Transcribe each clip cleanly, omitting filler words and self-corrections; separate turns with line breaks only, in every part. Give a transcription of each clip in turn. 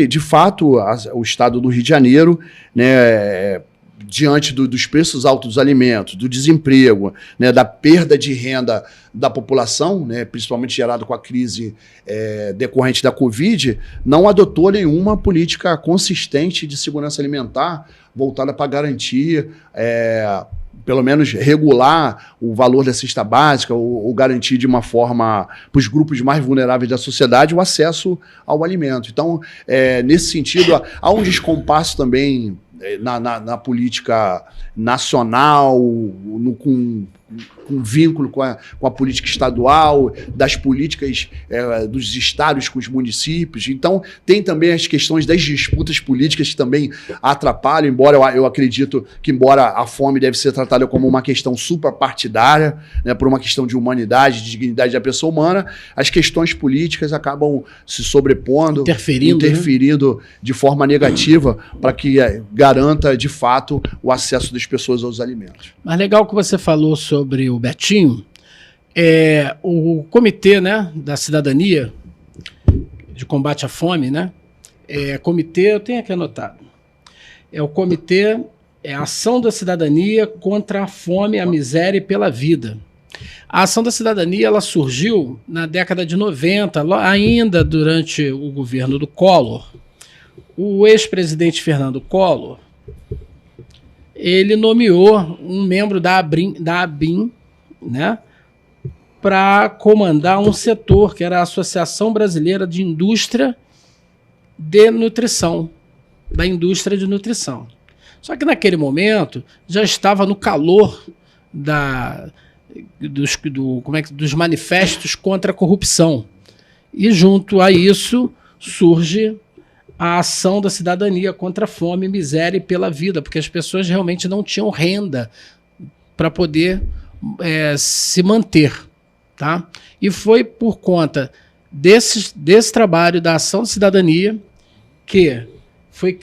De fato, o estado do Rio de Janeiro, né, diante dos preços altos dos alimentos, do desemprego, né, da perda de renda da população, né, principalmente gerado com a crise decorrente da Covid, não adotou nenhuma política consistente de segurança alimentar voltada para garantir, pelo menos regular o valor da cesta básica ou garantir de uma forma para os grupos mais vulneráveis da sociedade o acesso ao alimento. Então, nesse sentido, há um descompasso também na política nacional, com vínculo com a política estadual, das políticas dos estados com os municípios. Então, tem também as questões das disputas políticas que também atrapalham, embora eu acredito que, embora a fome deve ser tratada como uma questão suprapartidária, né, por uma questão de humanidade, de dignidade da pessoa humana, as questões políticas acabam se sobrepondo, interferindo, né, de forma negativa para que garanta, de fato, o acesso das pessoas aos alimentos.
Mas legal que você falou sobre o Betinho, o Comitê, né, da Cidadania de Combate à Fome, né, comitê, eu tenho aqui anotado, o Comitê Ação da Cidadania contra a Fome, a Miséria e pela Vida. A Ação da Cidadania ela surgiu na década de 90, ainda durante o governo do Collor. O ex-presidente Fernando Collor, ele nomeou um membro da ABIN, né, para comandar um setor que era a Associação Brasileira de Indústria de Nutrição, da indústria de nutrição. Só que naquele momento já estava no calor dos manifestos contra a corrupção. E junto a isso surge a Ação da Cidadania contra a Fome, Miséria e pela Vida, porque as pessoas realmente não tinham renda para poder se manter. Tá? E foi por conta desse trabalho da Ação da Cidadania que foi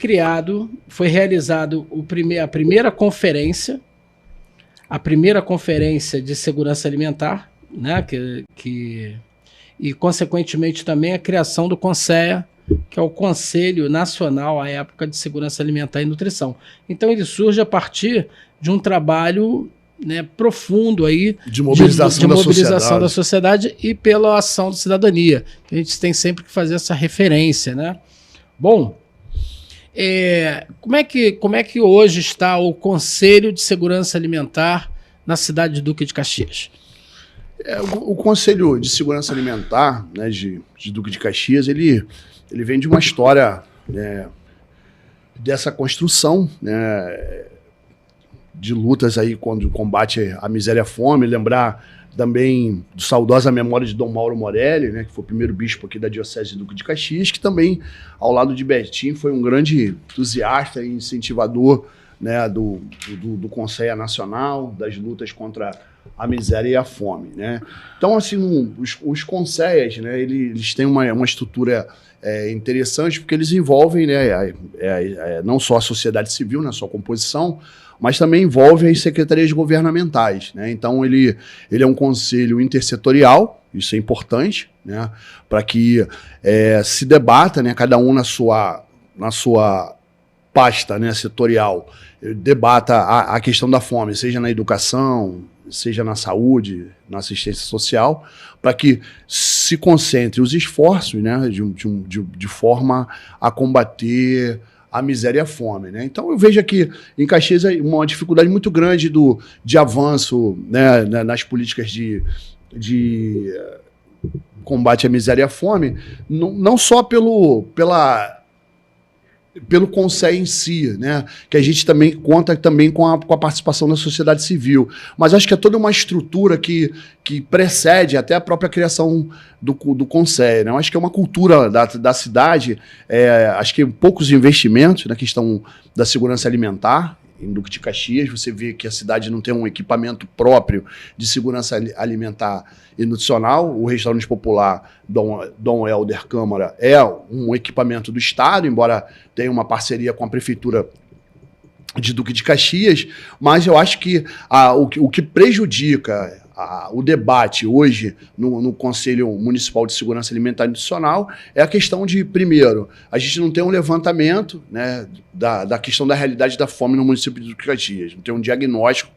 realizado a primeira conferência de segurança alimentar, né, e consequentemente também a criação do CONSEA, que é o Conselho Nacional à época de Segurança Alimentar e Nutrição. Então ele surge a partir de um trabalho, né, profundo aí de mobilização da sociedade e pela ação da cidadania. A gente tem sempre que fazer essa referência, né? Bom, como é que hoje está o Conselho de Segurança Alimentar na cidade de Duque de Caxias?
O Conselho de Segurança Alimentar, né, de Duque de Caxias, ele vem de uma história, né, dessa construção, né, de lutas aí contra o combate à miséria e à fome. Lembrar também do saudosa memória de Dom Mauro Morelli, né, que foi o primeiro bispo aqui da Diocese de Duque de Caxias, que também, ao lado de Betinho, foi um grande entusiasta e incentivador, né, do Conselho Nacional, das lutas contra a miséria e a fome, né? Então, assim, os conselhos, né, eles têm uma estrutura interessante, porque eles envolvem, né, não só a sociedade civil na sua composição, mas também envolve as secretarias governamentais, né? Então, ele é um conselho intersetorial, isso é importante, né, para que se debata, né, cada um na sua pasta, né, setorial, debata a questão da fome, seja na educação, seja na saúde, na assistência social, para que se concentre os esforços, né, de forma a combater a miséria e a fome, né? Então eu vejo aqui em Caxias uma dificuldade muito grande de avanço, né, nas políticas de combate à miséria e à fome, não só pelo Conselho em si, né? Que a gente também conta também com a participação da sociedade civil. Mas acho que é toda uma estrutura que precede até a própria criação do Conselho, né? Eu acho que é uma cultura da cidade, acho que poucos investimentos na questão da segurança alimentar. Em Duque de Caxias, você vê que a cidade não tem um equipamento próprio de segurança alimentar e nutricional. O restaurante popular Dom Helder Câmara é um equipamento do Estado, embora tenha uma parceria com a Prefeitura de Duque de Caxias, mas eu acho que o que prejudica o debate hoje no Conselho Municipal de Segurança Alimentar e Nutricional é a questão de, primeiro, a gente não tem um levantamento, né, da questão da realidade da fome no município de Duque de Caxias, não tem um diagnóstico,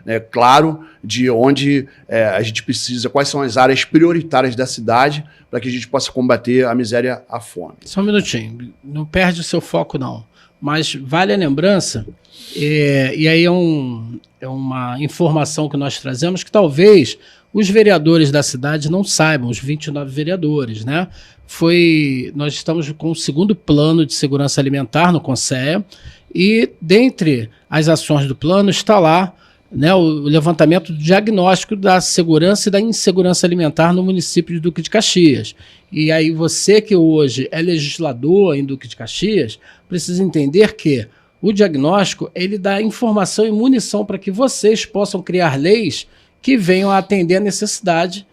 né, claro de onde a gente precisa, quais são as áreas prioritárias da cidade para que a gente possa combater a miséria, a fome.
Só um minutinho, não perde o seu foco não, mas vale a lembrança, e aí é uma informação que nós trazemos que talvez os vereadores da cidade não saibam, os 29 vereadores, né? Nós estamos com o segundo plano de segurança alimentar no Conselho e dentre as ações do plano está lá, né, o levantamento do diagnóstico da segurança e da insegurança alimentar no município de Duque de Caxias. E aí você que hoje é legislador em Duque de Caxias, precisa entender que o diagnóstico ele dá informação e munição para que vocês possam criar leis que venham a atender a necessidade,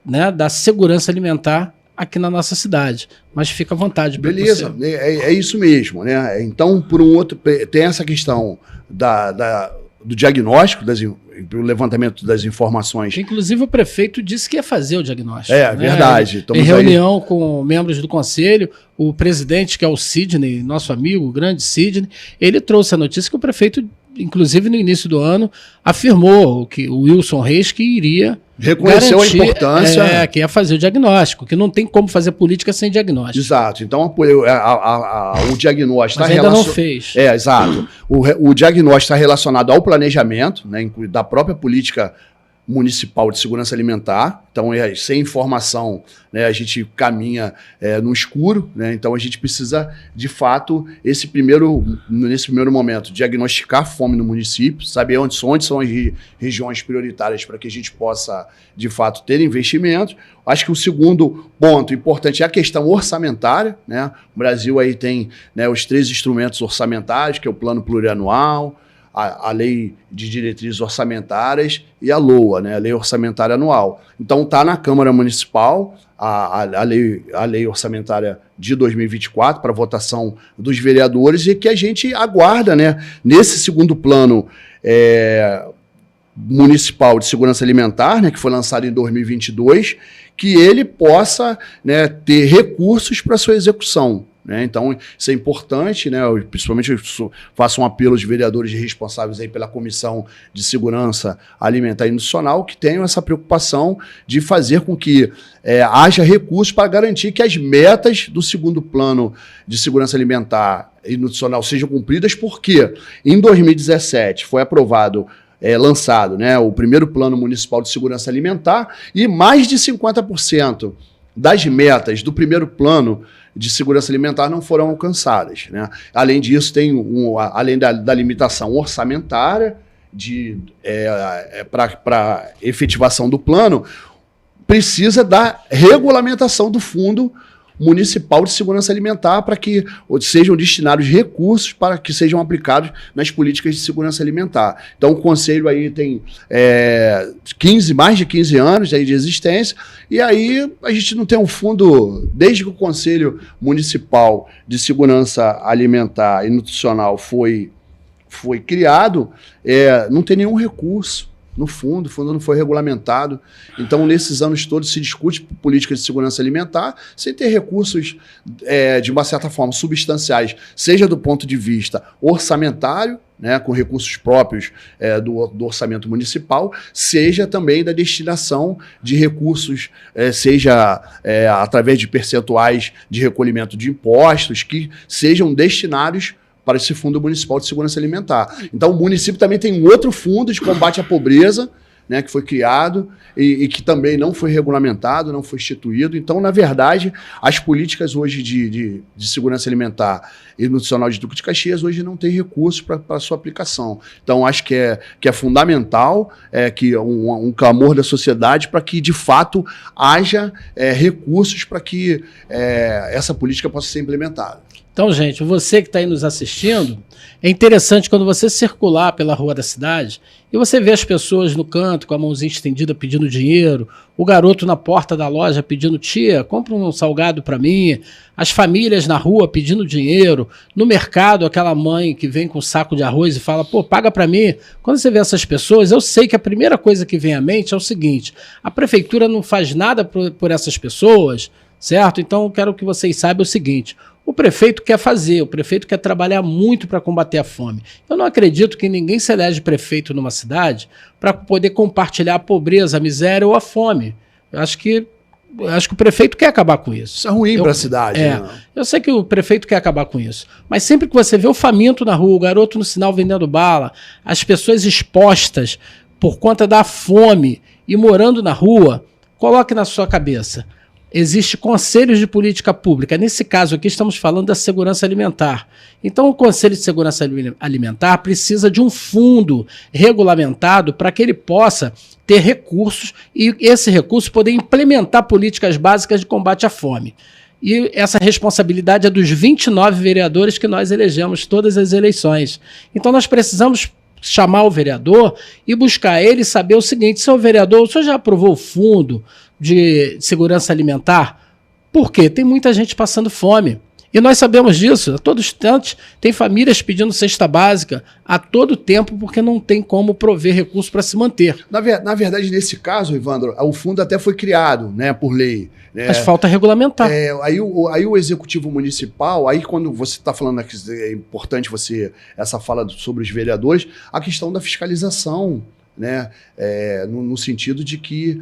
né, da segurança alimentar aqui na nossa cidade. Mas fica à vontade.
Beleza, é isso mesmo, né? Então, por um outro, tem essa questão do diagnóstico, do levantamento das informações.
Inclusive o prefeito disse que ia fazer o diagnóstico.
É, né? Verdade.
Em reunião com membros do conselho, o presidente, que é o Sidney, nosso amigo, o grande Sidney, ele trouxe a notícia que o prefeito, inclusive no início do ano, afirmou que o Wilson Reis que iria
reconheceu a importância.
Que ia fazer o diagnóstico, que não tem como fazer política sem diagnóstico.
Exato. Então, o diagnóstico
está relacionado. Ainda não fez.
Exato. O diagnóstico está relacionado ao planejamento, né, da própria política municipal de segurança alimentar. Então, sem informação, né, a gente caminha no escuro, né? Então a gente precisa, de fato, nesse primeiro momento, diagnosticar a fome no município, saber onde são as regiões prioritárias para que a gente possa, de fato, ter investimentos. Acho que o segundo ponto importante é a questão orçamentária, né? O Brasil aí tem, né, os 3 instrumentos orçamentários, que é o Plano Plurianual, a Lei de Diretrizes Orçamentárias e a LOA, né, a Lei Orçamentária Anual. Então está na Câmara Municipal a lei Orçamentária de 2024 para votação dos vereadores e que a gente aguarda, né, nesse segundo plano municipal de segurança alimentar, né, que foi lançado em 2022, que ele possa, né, ter recursos para sua execução. Né? Então, isso é importante, né? Principalmente eu faço um apelo aos vereadores responsáveis aí pela Comissão de Segurança Alimentar e Nutricional que tenham essa preocupação de fazer com que haja recursos para garantir que as metas do segundo plano de segurança alimentar e nutricional sejam cumpridas, porque em 2017 foi lançado, né, o primeiro Plano Municipal de Segurança Alimentar e mais de 50% das metas do primeiro plano de segurança alimentar não foram alcançadas, né? Além disso, tem além da limitação orçamentária para efetivação do plano, precisa da regulamentação do Fundo Municipal de Segurança Alimentar para que sejam destinados recursos para que sejam aplicados nas políticas de segurança alimentar. Então, o Conselho aí tem mais de 15 anos aí de existência, e aí a gente não tem um fundo, desde que o Conselho Municipal de Segurança Alimentar e Nutricional foi criado, não tem nenhum recurso no fundo, o fundo não foi regulamentado. Então, nesses anos todos, se discute política de segurança alimentar sem ter recursos, de uma certa forma, substanciais, seja do ponto de vista orçamentário, né, com recursos próprios do orçamento municipal, seja também da destinação de recursos, seja através de percentuais de recolhimento de impostos, que sejam destinados para esse Fundo Municipal de Segurança Alimentar. Então, o município também tem um outro fundo de combate à pobreza, né, que foi criado e que também não foi regulamentado, não foi instituído. Então, na verdade, as políticas hoje de segurança alimentar e nutricional de Duque de Caxias hoje não tem recursos para a sua aplicação. Então, acho que é fundamental que um clamor da sociedade para que, de fato, haja recursos para que essa política possa ser implementada.
Então, gente, você que está aí nos assistindo, é interessante quando você circular pela rua da cidade e você vê as pessoas no canto com a mãozinha estendida pedindo dinheiro, o garoto na porta da loja pedindo: tia, compra um salgado para mim, as famílias na rua pedindo dinheiro, no mercado aquela mãe que vem com um saco de arroz e fala: pô, paga para mim. Quando você vê essas pessoas, eu sei que a primeira coisa que vem à mente é o seguinte: a prefeitura não faz nada por essas pessoas, certo? Então eu quero que vocês saibam o seguinte: o prefeito quer fazer, o prefeito quer trabalhar muito para combater a fome. Eu não acredito que ninguém se elege prefeito numa cidade para poder compartilhar a pobreza, a miséria ou a fome. Eu acho que o prefeito quer acabar com isso.
Isso é ruim para a cidade. Né?
Eu sei que o prefeito quer acabar com isso. Mas sempre que você vê o faminto na rua, o garoto no sinal vendendo bala, as pessoas expostas por conta da fome e morando na rua, coloque na sua cabeça: existe conselhos de política pública. Nesse caso aqui estamos falando da segurança alimentar. Então o Conselho de Segurança Alimentar precisa de um fundo regulamentado para que ele possa ter recursos e esse recurso poder implementar políticas básicas de combate à fome. E essa responsabilidade é dos 29 vereadores que nós elegemos todas as eleições. Então nós precisamos chamar o vereador e buscar ele e saber o seguinte: senhor vereador, o senhor já aprovou o fundo de segurança alimentar? Por quê? Tem muita gente passando fome. E nós sabemos disso. A todo instante tem famílias pedindo cesta básica a todo tempo porque não tem como prover recursos para se manter.
Na verdade, nesse caso, Evandro, o fundo até foi criado, né, por lei.
Mas falta regulamentar.
Aí o executivo municipal, aí quando você está falando que é importante essa fala sobre os vereadores, a questão da fiscalização, né, no sentido de que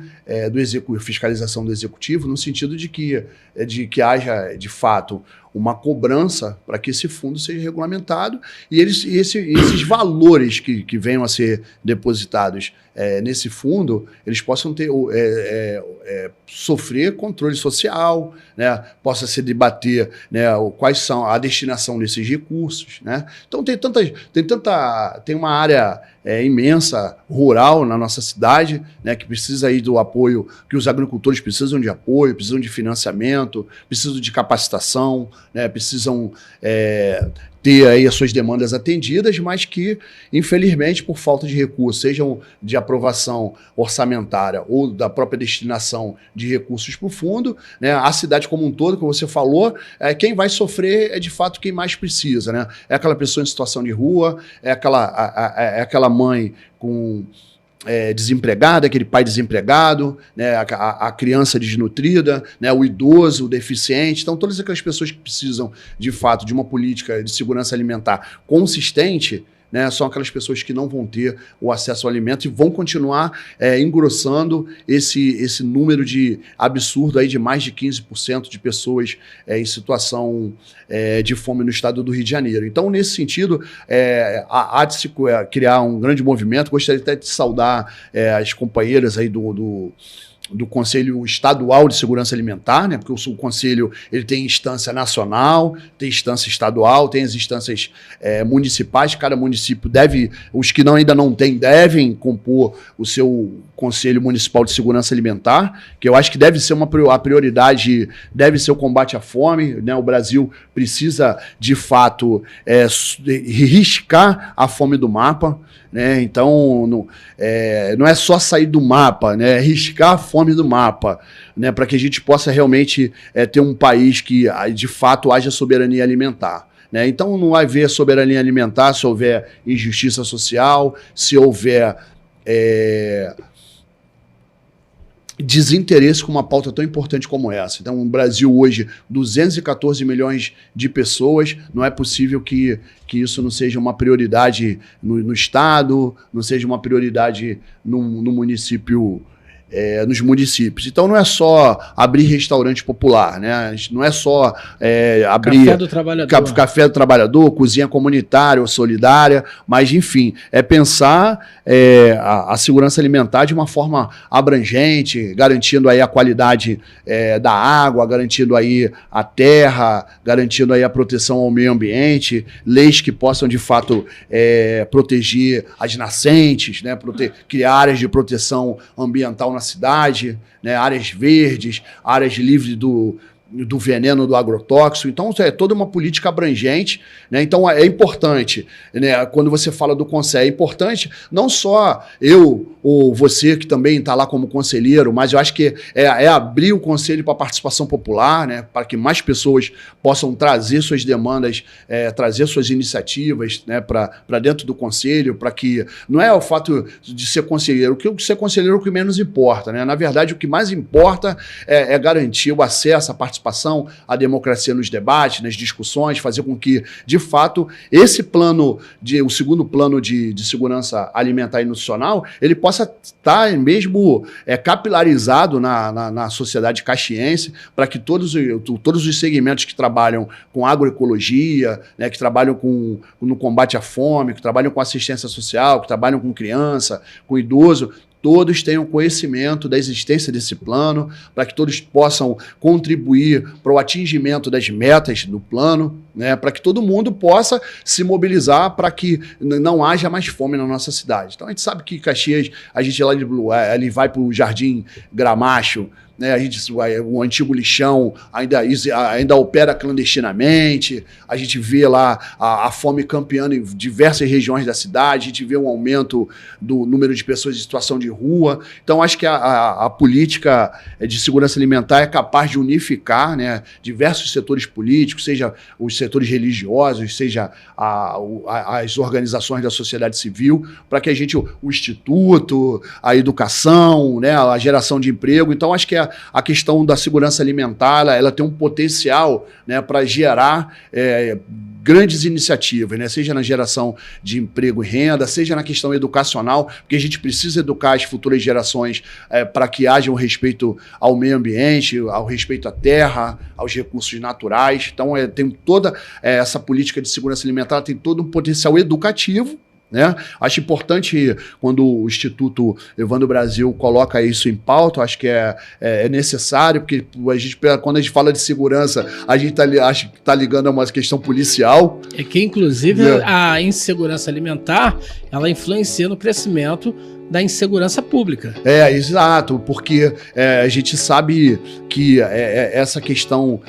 fiscalização do executivo, no sentido de que haja de fato uma cobrança para que esse fundo seja regulamentado e esses valores que venham a ser depositados nesse fundo, eles possam sofrer controle social, né, possa se debater, né, quais são a destinação desses recursos, né? Então tem uma área imensa rural na nossa cidade, né, que precisa aí do apoio, que os agricultores precisam de apoio, precisam de financiamento, precisam de capacitação, né, precisam ter aí as suas demandas atendidas, mas que, infelizmente, por falta de recursos, sejam de aprovação orçamentária ou da própria destinação de recursos para o fundo, né, a cidade como um todo, como você falou, quem vai sofrer é de fato quem mais precisa, né? É aquela pessoa em situação de rua, é aquela mãe com desempregada, aquele pai desempregado, né, a criança desnutrida, né, o idoso, o deficiente. Então, todas aquelas pessoas que precisam, de fato, de uma política de segurança alimentar consistente, né, são aquelas pessoas que não vão ter o acesso ao alimento e vão continuar engrossando esse número absurdo aí de mais de 15% de pessoas em situação de fome no estado do Rio de Janeiro. Então, nesse sentido, há de se criar um grande movimento. Gostaria até de saudar as companheiras aí do Conselho Estadual de Segurança Alimentar, né? Porque o Conselho ele tem instância nacional, tem instância estadual, tem as instâncias municipais. Cada município os que ainda não têm, devem compor o seu Conselho Municipal de Segurança Alimentar, que eu acho que deve ser a prioridade, deve ser o combate à fome, né? O Brasil precisa, de fato, riscar a fome do mapa, né? Então, não é só sair do mapa, né? É riscar a fome do mapa, né? Para que a gente possa realmente ter um país que, de fato, haja soberania alimentar. Né? Então, não vai haver soberania alimentar se houver injustiça social, se houver desinteresse com uma pauta tão importante como essa. Então, o Brasil hoje, 214 milhões de pessoas, não é possível que isso não seja uma prioridade no Estado, não seja uma prioridade no município, nos municípios. Então não é só abrir restaurante popular, né? Não é só abrir café do trabalhador, cozinha comunitária ou solidária, mas enfim, é pensar a segurança alimentar de uma forma abrangente, garantindo aí a qualidade da água, garantindo aí a terra, garantindo aí a proteção ao meio ambiente, leis que possam de fato proteger as nascentes, né? Criar áreas de proteção ambiental na cidade, né, áreas verdes, áreas livres do veneno do agrotóxico. Então, é toda uma política abrangente, né? Então, é importante, né? Quando você fala do conselho, é importante não só eu ou você que também está lá como conselheiro, mas eu acho que é abrir o conselho para a participação popular, né? Para que mais pessoas possam trazer suas demandas, trazer suas iniciativas, né? Para dentro do conselho, para que não é o fato de ser conselheiro, que ser conselheiro é o que menos importa, né? Na verdade, o que mais importa é garantir o acesso, a participação, a democracia nos debates, nas discussões, fazer com que, de fato, esse plano, o segundo plano de segurança alimentar e nutricional, ele possa estar mesmo capilarizado na sociedade caxiense, para que todos os segmentos que trabalham com agroecologia, né, que trabalham no combate à fome, que trabalham com assistência social, que trabalham com criança, com idoso, todos tenham conhecimento da existência desse plano, para que todos possam contribuir para o atingimento das metas do plano, né, para que todo mundo possa se mobilizar para que não haja mais fome na nossa cidade. Então a gente sabe que Caxias, a gente ali vai para o Jardim Gramacho, né, o antigo lixão ainda opera clandestinamente, a gente vê lá a fome campeando em diversas regiões da cidade, a gente vê um aumento do número de pessoas em situação de rua. Então acho que a política de segurança alimentar é capaz de unificar, né, diversos setores políticos, seja os setores religiosos, seja as organizações da sociedade civil, para que o instituto, a educação, né, a geração de emprego. Então acho que a questão da segurança alimentar, ela tem um potencial, né, para gerar grandes iniciativas, né, seja na geração de emprego e renda, seja na questão educacional, porque a gente precisa educar as futuras gerações para que haja um respeito ao meio ambiente, ao respeito à terra, aos recursos naturais. Então, tem toda essa política de segurança alimentar, tem todo um potencial educativo, né? Acho importante quando o Instituto Evandro Brasil coloca isso em pauta, acho que é necessário, porque quando a gente fala de segurança, a gente está ligando a uma questão policial.
É que, inclusive, a insegurança alimentar, ela influencia no crescimento da insegurança pública.
Exato, porque a gente sabe que essa questão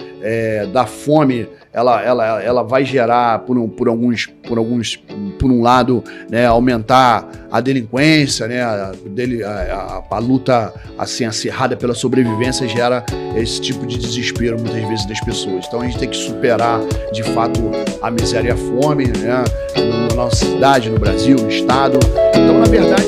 da fome, ela vai gerar, por um lado, né, aumentar a delinquência, né, a luta assim, acirrada pela sobrevivência gera esse tipo de desespero muitas vezes das pessoas. Então a gente tem que superar, de fato, a miséria e a fome, né, na nossa cidade, no Brasil, no estado. Então, na verdade,